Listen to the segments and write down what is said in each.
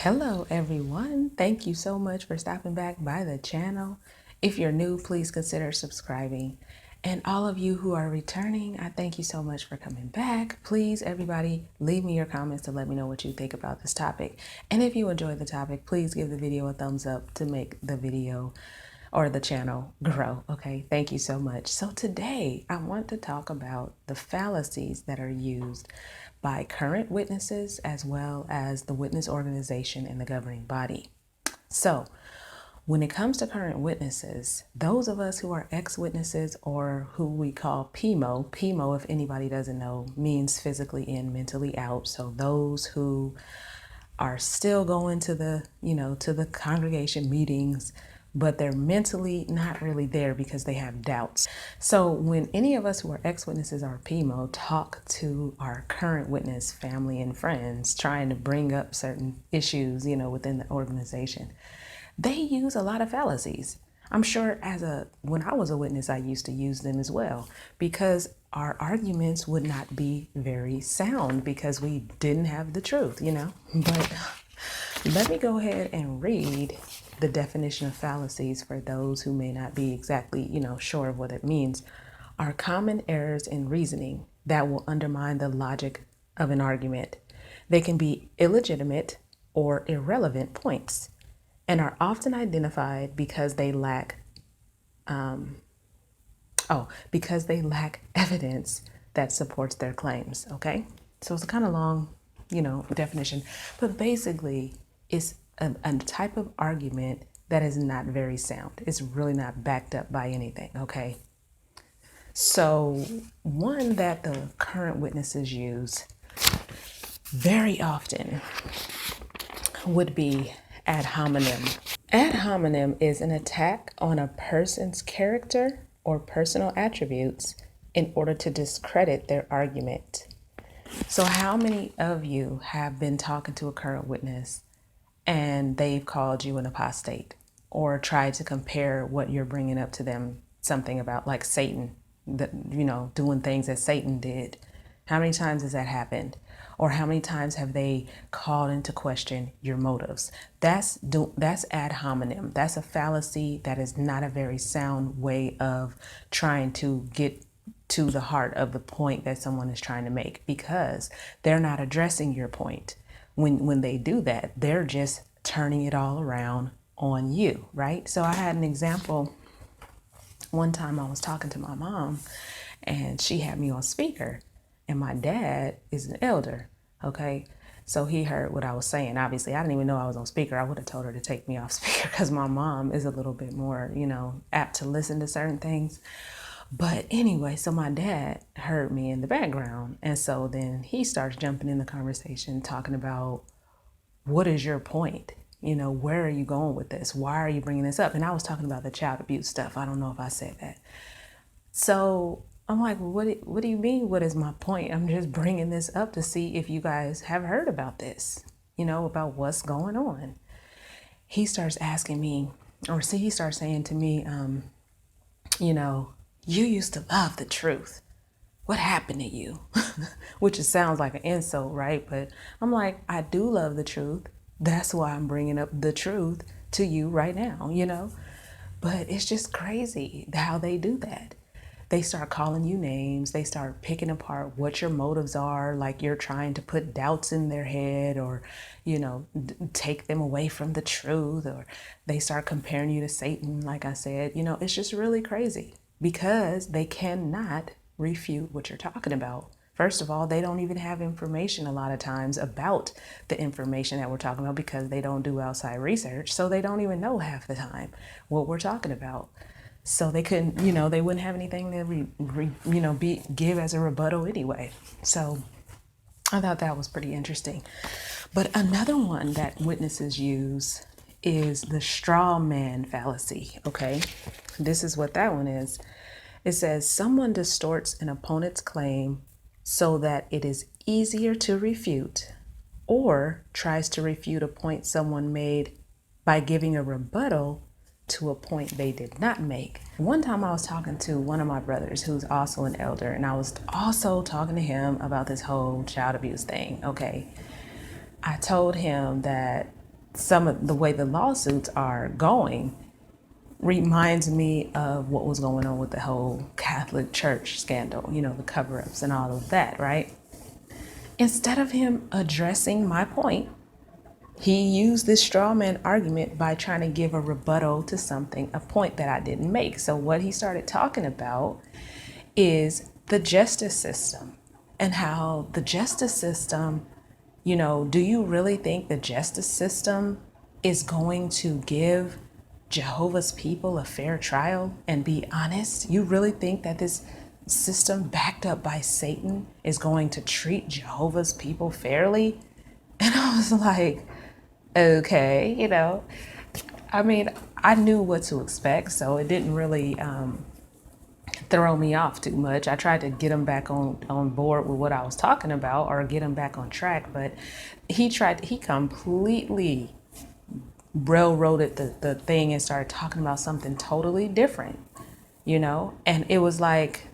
Hello everyone. Thank you so much for stopping back by the channel. If you're new, please consider subscribing. And all of you who are returning, I thank you so much for coming back. Please, everybody, leave me your comments to let me know what you think about this topic. And if you enjoy the topic, please give the video a thumbs up to make the video or the channel grow. Okay, thank you so much. So today I want to talk about the fallacies that are used by current witnesses as well as the witness organization and the governing body. So when it comes to current witnesses, those of us who are ex-witnesses or who we call PMO, if anybody doesn't know, means physically in, mentally out. So those who are still going to the congregation meetings, but they're mentally not really there because they have doubts. So when any of us who are ex-witnesses or PMO talk to our current witness family and friends, trying to bring up certain issues, within the organization, they use a lot of fallacies. I'm sure when I was a witness, I used to use them as well, because our arguments would not be very sound because we didn't have the truth, But let me go ahead and read the definition of fallacies for those who may not be exactly, sure of what it means. Are common errors in reasoning that will undermine the logic of an argument. They can be illegitimate or irrelevant points and are often identified because they lack evidence that supports their claims. Okay, so it's a kind of long, definition, but basically it's a type of argument that is not very sound. It's really not backed up by anything. Okay, so one that the current witnesses use very often would be ad hominem. Ad hominem is an attack on a person's character or personal attributes in order to discredit their argument. So how many of you have been talking to a current witness and they've called you an apostate or tried to compare what you're bringing up to them, something about like Satan, doing things that Satan did? How many times has that happened? Or how many times have they called into question your motives? That's ad hominem. That's a fallacy. That is not a very sound way of trying to get to the heart of the point that someone is trying to make, because they're not addressing your point. When they do that, they're just turning it all around on you, right? So I had an example. One time I was talking to my mom and she had me on speaker. And my dad is an elder, okay? So he heard what I was saying. Obviously, I didn't even know I was on speaker. I would have told her to take me off speaker because my mom is a little bit more, apt to listen to certain things. But anyway, so my dad heard me in the background. And so then he starts jumping in the conversation, talking about, what is your point? Where are you going with this? Why are you bringing this up? And I was talking about the child abuse stuff. I don't know if I said that. So I'm like, what do you mean? What is my point? I'm just bringing this up to see if you guys have heard about this, about what's going on. He starts asking me, he starts saying to me, you used to love the truth. What happened to you? Which sounds like an insult, right? But I'm like, I do love the truth. That's why I'm bringing up the truth to you right now, But it's just crazy how they do that. They start calling you names. They start picking apart what your motives are, like you're trying to put doubts in their head or, take them away from the truth, or they start comparing you to Satan. Like I said, it's just really crazy because they cannot refute what you're talking about. First of all, they don't even have information a lot of times about the information that we're talking about because they don't do outside research. So they don't even know half the time what we're talking about. So they couldn't, they wouldn't have anything to give as a rebuttal anyway. So I thought that was pretty interesting. But another one that witnesses use is the straw man fallacy. Okay, this is what that one is. It says someone distorts an opponent's claim so that it is easier to refute, or tries to refute a point someone made by giving a rebuttal to a point they did not make. One time I was talking to one of my brothers who's also an elder, and I was also talking to him about this whole child abuse thing. Okay, I told him that some of the way the lawsuits are going reminds me of what was going on with the whole Catholic Church scandal, the cover-ups and all of that, right? Instead of him addressing my point, he used this straw man argument by trying to give a rebuttal to a point that I didn't make. So what he started talking about is the justice system and how the justice system, do you really think the justice system is going to give Jehovah's people a fair trial and be honest? You really think that this system backed up by Satan is going to treat Jehovah's people fairly? And I was like, okay, I mean, I knew what to expect, so it didn't really throw me off too much. I tried to get him back on board with what I was talking about, or get him back on track, but he completely railroaded the thing and started talking about something totally different, and it was like,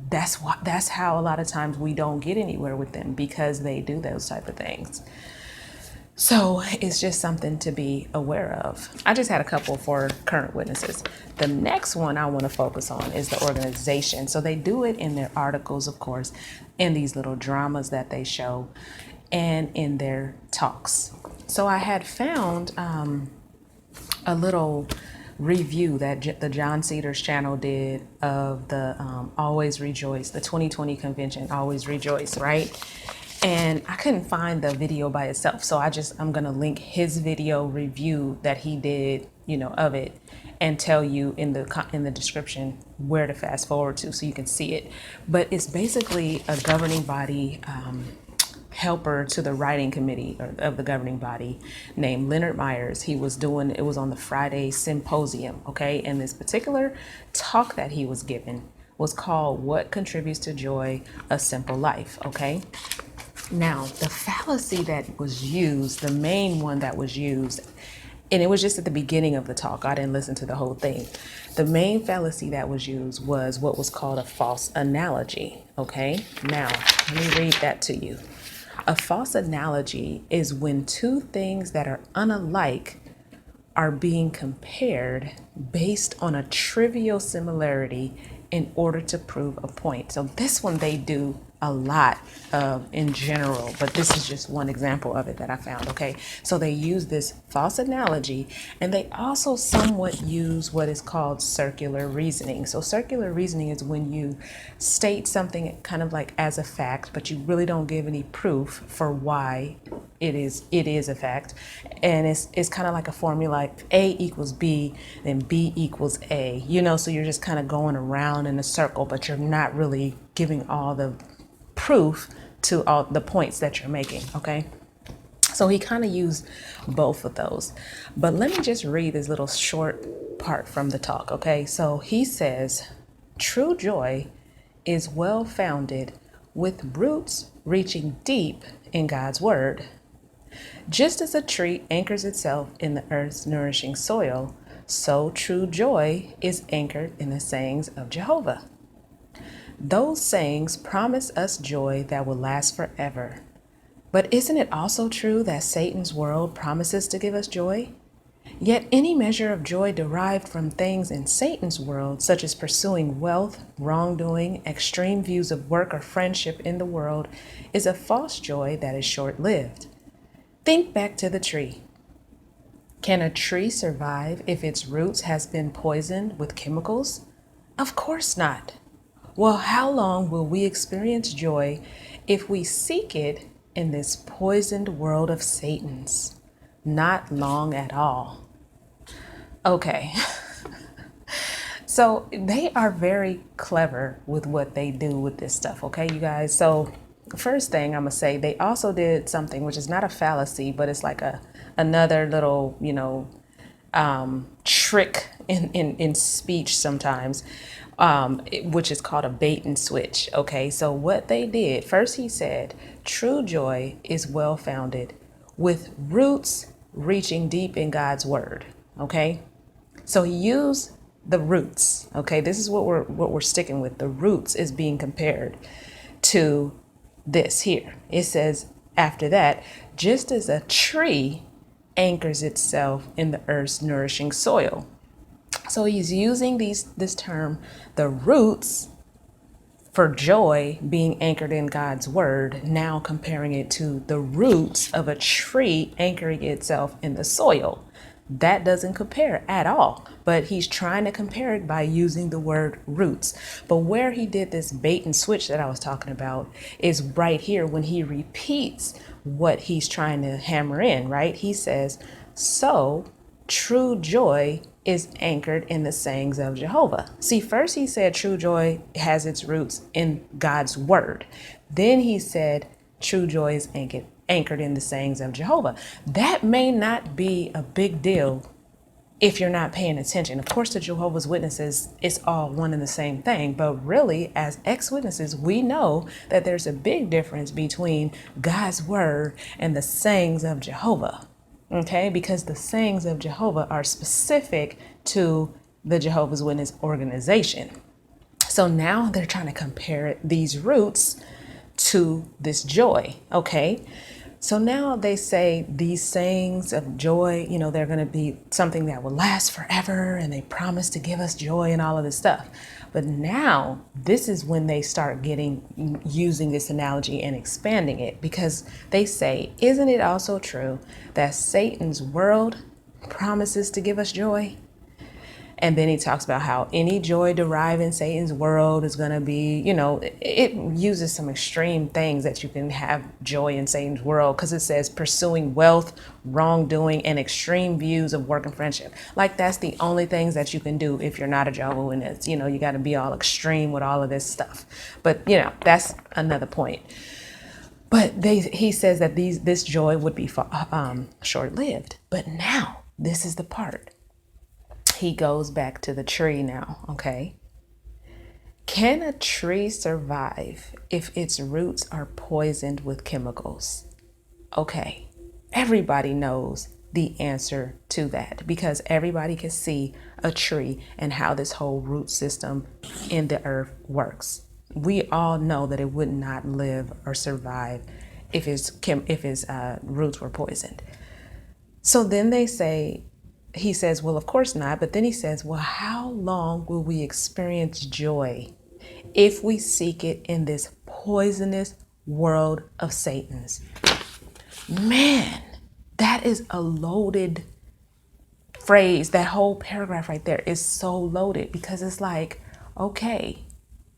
that's how a lot of times we don't get anywhere with them, because they do those type of things. So it's just something to be aware of. I just had a couple for current witnesses. The next one I want to focus on is the organization. So they do it in their articles, of course, in these little dramas that they show, and in their talks. So I had found a little review that the John Cedars channel did of the Always Rejoice, the 2020 convention, Always Rejoice, right? And I couldn't find the video by itself. So I'm going to link his video review that he did, of it, and tell you in the description where to fast forward to so you can see it. But it's basically a governing body helper to the writing committee of the governing body named Leonard Myers. It was on the Friday symposium. Okay. And this particular talk that he was given was called What Contributes to Joy? A Simple Life. Okay. Now, the fallacy that was used, the main one that was used, and it was just at the beginning of the talk, I didn't listen to the whole thing. The main fallacy that was used was what was called a false analogy. Okay, now let me read that to you. A false analogy is when two things that are unalike are being compared based on a trivial similarity in order to prove a point. So this one they do a lot of in general, but this is just one example of it that I found. Okay, so they use this false analogy, and they also somewhat use what is called circular reasoning. So circular reasoning is when you state something kind of like as a fact, but you really don't give any proof for why it is a fact. And it's kind of like a formula, like A equals B, then B equals A, so you're just kind of going around in a circle, but you're not really giving all the proof to all the points that you're making. Okay, so he kind of used both of those, but let me just read this little short part from the talk. Okay, so he says, true joy is well founded with roots reaching deep in God's word. Just as a tree anchors itself in the earth's nourishing soil, so true joy is anchored in the sayings of Jehovah. Those sayings promise us joy that will last forever. But isn't it also true that Satan's world promises to give us joy? Yet any measure of joy derived from things in Satan's world, such as pursuing wealth, wrongdoing, extreme views of work or friendship in the world, is a false joy that is short-lived. Think back to the tree. Can a tree survive if its roots has been poisoned with chemicals? Of course not. Well, how long will we experience joy if we seek it in this poisoned world of Satan's? Not long at all. Okay. So they are very clever with what they do with this stuff. Okay, you guys. So first thing I'm gonna say, they also did something which is not a fallacy, but it's like another little, trick in speech sometimes. Which is called a bait and switch. Okay, so what they did, first he said, true joy is well founded with roots reaching deep in God's word. Okay, so he used the roots. Okay, this is what we're sticking with. The roots is being compared to this here. It says after that, just as a tree anchors itself in the earth's nourishing soil. So he's using this term, the roots, for joy being anchored in God's word, now comparing it to the roots of a tree anchoring itself in the soil. That doesn't compare at all, but he's trying to compare it by using the word roots. But where he did this bait and switch that I was talking about is right here when he repeats what he's trying to hammer in, right? He says, so true joy is anchored in the sayings of Jehovah. See, first he said true joy has its roots in God's word. Then he said true joy is anchored in the sayings of Jehovah. That may not be a big deal if you're not paying attention. Of course, the Jehovah's Witnesses, it's all one and the same thing. But really, as ex-witnesses, we know that there's a big difference between God's word and the sayings of Jehovah. Okay, because the sayings of Jehovah are specific to the Jehovah's Witness organization. So now they're trying to compare these roots to this joy. Okay, so now they say these sayings of joy, they're going to be something that will last forever, and they promise to give us joy and all of this stuff. But now this is when they start using this analogy and expanding it, because they say, isn't it also true that Satan's world promises to give us joy? And then he talks about how any joy derived in Satan's world is going to be, it uses some extreme things that you can have joy in Satan's world, because it says pursuing wealth, wrongdoing, and extreme views of work and friendship. Like that's the only things that you can do if you're not a Jehovah's Witness. You got to be all extreme with all of this stuff. But, that's another point. But he says that this joy would be short-lived. But now this is the part. He goes back to the tree now, okay? Can a tree survive if its roots are poisoned with chemicals? Okay, everybody knows the answer to that, because everybody can see a tree and how this whole root system in the earth works. We all know that it would not live or survive if its roots were poisoned. So then he says, well, of course not. But then he says, well, how long will we experience joy if we seek it in this poisonous world of Satan's? Man, that is a loaded phrase. That whole paragraph right there is so loaded, because it's like, okay,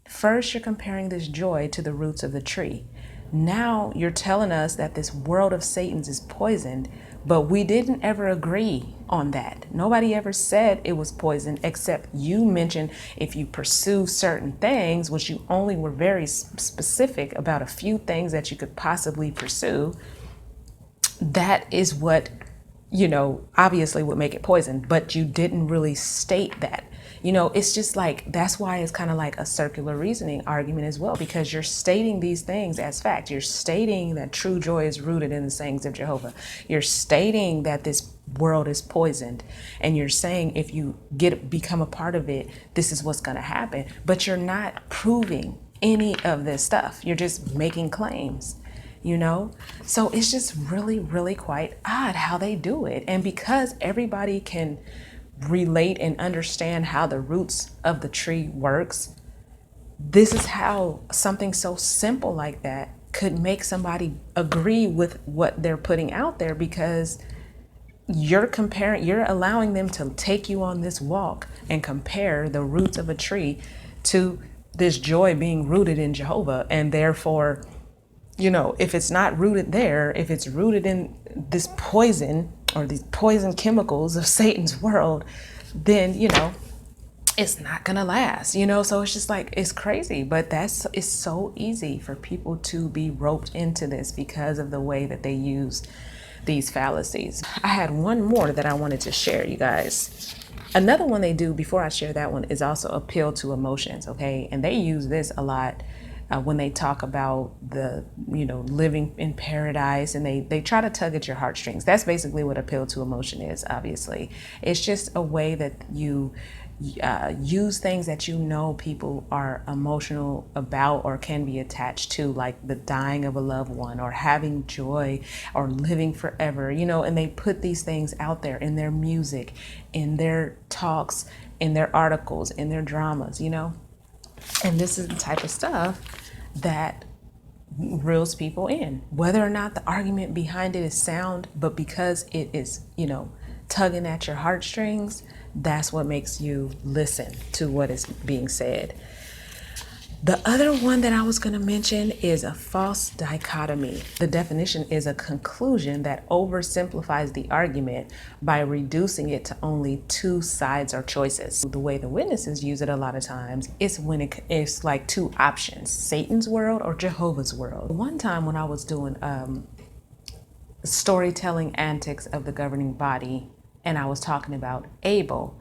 first you're comparing this joy to the roots of the tree. Now you're telling us that this world of Satan's is poisoned, but we didn't ever agree on that. Nobody ever said it was poison, except you mentioned if you pursue certain things, which you only were very specific about a few things that you could possibly pursue. That is what, obviously would make it poison, but you didn't really state that. It's just like, that's why it's kind of like a circular reasoning argument as well, because you're stating these things as fact. You're stating that true joy is rooted in the sayings of Jehovah. You're stating that this world is poisoned, and you're saying if you become a part of it, this is what's going to happen. But you're not proving any of this stuff. You're just making claims. So it's just really, really quite odd how they do it. And because everybody can relate and understand how the roots of the tree works, this is how something so simple like that could make somebody agree with what they're putting out there, because you're allowing them to take you on this walk and compare the roots of a tree to this joy being rooted in Jehovah. And therefore, if it's not rooted there, if it's rooted in this poison or these poison chemicals of Satan's world, then, it's not going to last, so it's just like, it's crazy. But it's so easy for people to be roped into this because of the way that they use these fallacies. I had one more that I wanted to share, you guys. Another one they do before I share that one is also appeal to emotions. Okay. And they use this a lot when they talk about the, living in paradise, and they try to tug at your heartstrings. That's basically what appeal to emotion is, obviously. It's just a way that you use things that people are emotional about or can be attached to, like the dying of a loved one or having joy or living forever, and they put these things out there in their music, in their talks, in their articles, in their dramas, and this is the type of stuff that reels people in, whether or not the argument behind it is sound, but because it is, tugging at your heartstrings, that's what makes you listen to what is being said. The other one that I was going to mention is a false dichotomy. The definition is a conclusion that oversimplifies the argument by reducing it to only two sides or choices. The way the witnesses use it a lot of times is when it's like two options, Satan's world or Jehovah's world. One time when I was doing storytelling antics of the governing body, and I was talking about Abel,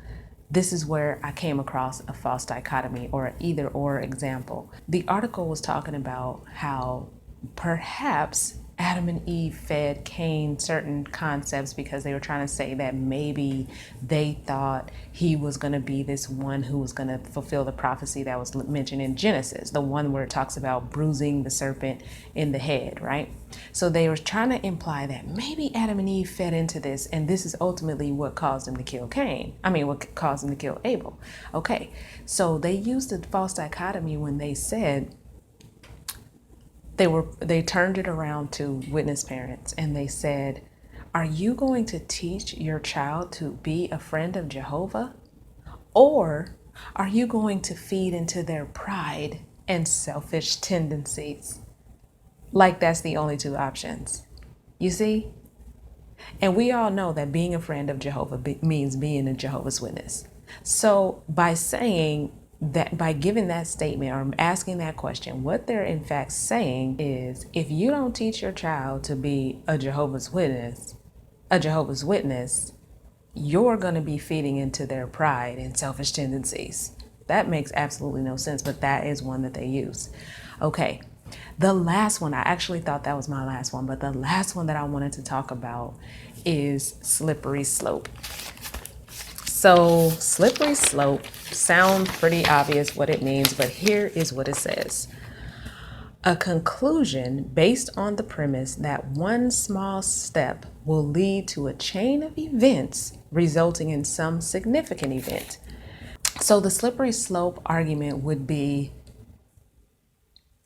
this is where I came across a false dichotomy or an either or example. The article was talking about how perhaps Adam and Eve fed Cain certain concepts because they were trying to say that maybe they thought he was going to be this one who was going to fulfill the prophecy that was mentioned in Genesis, the one where it talks about bruising the serpent in the head, right? So they were trying to imply that maybe Adam and Eve fed into this, and this is ultimately what caused them to kill what caused them to kill Abel. Okay, so they used the false dichotomy when they said, they turned it around to witness parents and they said, are you going to teach your child to be a friend of Jehovah? Or are you going to feed into their pride and selfish tendencies? Like that's the only two options. You see? And we all know that being a friend of Jehovah means being a Jehovah's Witness. So by saying that, by giving that statement or asking that question, what they're in fact saying is, if you don't teach your child to be a Jehovah's Witness, you're going to be feeding into their pride and selfish tendencies. That makes absolutely no sense, but that is one that they use. Okay, the last one, I actually thought that was my last one, but the last one that I wanted to talk about is slippery slope. So slippery slope sounds pretty obvious what it means, but here is what it says. A conclusion based on the premise that one small step will lead to a chain of events resulting in some significant event. So the slippery slope argument would be,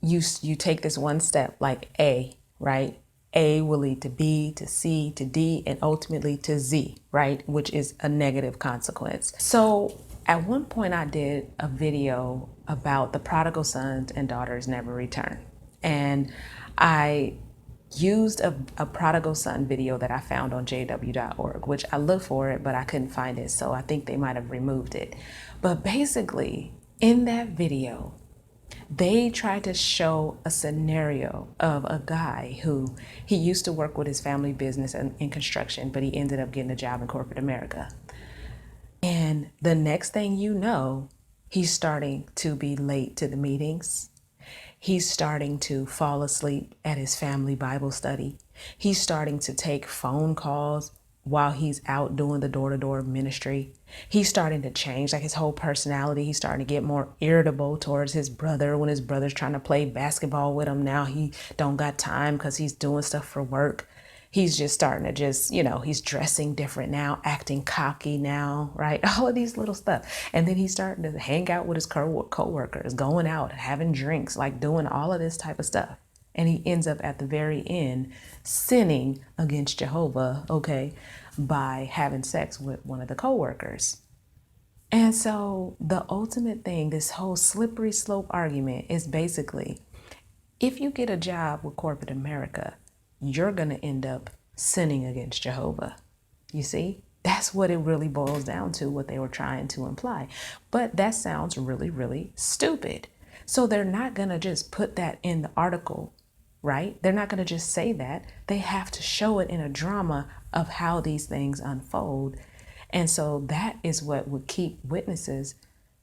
you take this one step, like A, right? A will lead to B, to C, to D, and ultimately to Z, right? Which is a negative consequence. So at one point I did a video about the prodigal sons and daughters never return. And I used a prodigal son video that I found on jw.org, which I looked for it, but I couldn't find it. So I think they might have removed it. But basically in that video, they tried to show a scenario of a guy who he used to work with his family business in construction, but he ended up getting a job in corporate America. And the next thing you know, he's starting to be late to the meetings. He's starting to fall asleep at his family Bible study. He's starting to take phone calls while he's out doing the door-to-door ministry. He's starting to change, like his whole personality. He's starting to get more irritable towards his brother when his brother's trying to play basketball with him. Now he don't got time because he's doing stuff for work. He's just starting to he's dressing different now, acting cocky now, right? All of these little stuff. And then he's starting to hang out with his co-workers, going out, having drinks, like doing all of this type of stuff. And he ends up at the very end sinning against Jehovah, okay, by having sex with one of the co-workers. And so the ultimate thing, this whole slippery slope argument is basically, if you get a job with corporate America, you're going to end up sinning against Jehovah. You see, that's what it really boils down to, what they were trying to imply. But that sounds really, really stupid. So they're not going to just put that in the article, right? They're not going to just say that. They have to show it in a drama of how these things unfold. And so that is what would keep witnesses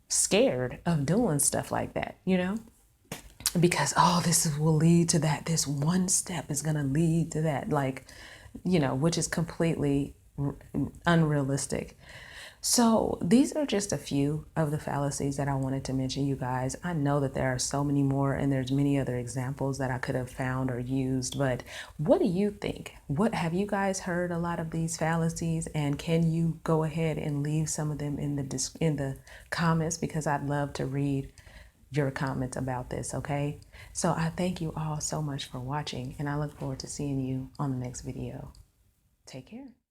scared of doing stuff like that, because, oh, will lead to that. This one step is going to lead to that, like, which is completely unrealistic. So these are just a few of the fallacies that I wanted to mention, you guys. I know that there are so many more, and there's many other examples that I could have found or used, but what do you think? What have you guys heard a lot of these fallacies, and can you go ahead and leave some of them in the comments, because I'd love to read your comments about this, okay? So I thank you all so much for watching, and I look forward to seeing you on the next video. Take care.